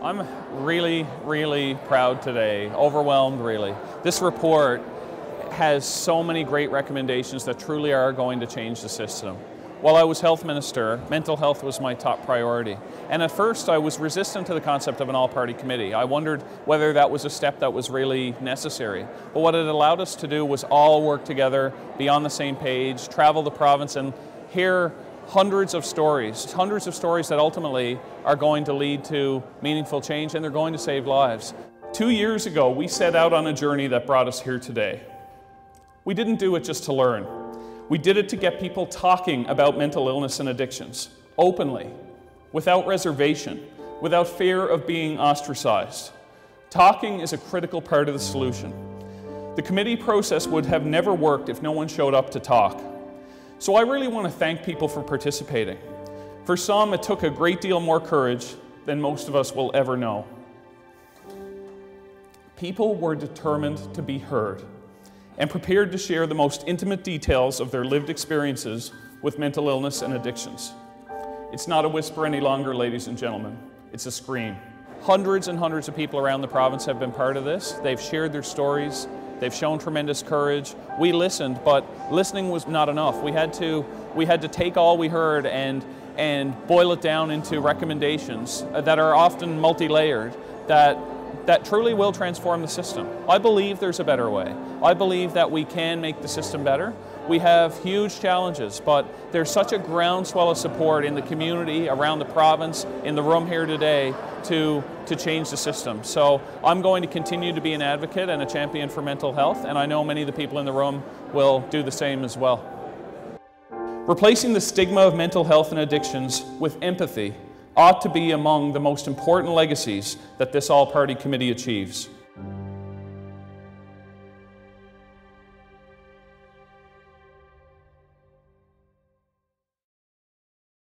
I'm really, really proud today, overwhelmed really. This report has so many great recommendations that truly are going to change the system. While I was health minister, mental health was my top priority. And at first I was resistant to the concept of an all-party committee. I wondered whether that was a step that was really necessary. But what it allowed us to do was all work together, be on the same page, travel the province and hear hundreds of stories that ultimately are going to lead to meaningful change, and they're going to save lives. 2 years ago, we set out on a journey that brought us here today. We didn't do it just to learn. We did it to get people talking about mental illness and addictions, openly, without reservation, without fear of being ostracized. Talking is a critical part of the solution. The committee process would have never worked if no one showed up to talk. So I really want to thank people for participating. For some, it took a great deal more courage than most of us will ever know. People were determined to be heard and prepared to share the most intimate details of their lived experiences with mental illness and addictions. It's not a whisper any longer, ladies and gentlemen. It's a scream. Hundreds and hundreds of people around the province have been part of this. They've shared their stories. They've shown tremendous courage. We listened, but listening was not enough. We had to take all we heard and boil it down into recommendations that are often multi-layered, that truly will transform the system. I believe there's a better way. I believe that we can make the system better. We have huge challenges, but there's such a groundswell of support in the community, around the province, in the room here today to change the system. So I'm going to continue to be an advocate and a champion for mental health, and I know many of the people in the room will do the same as well. Replacing the stigma of mental health and addictions with empathy ought to be among the most important legacies that this all-party committee achieves.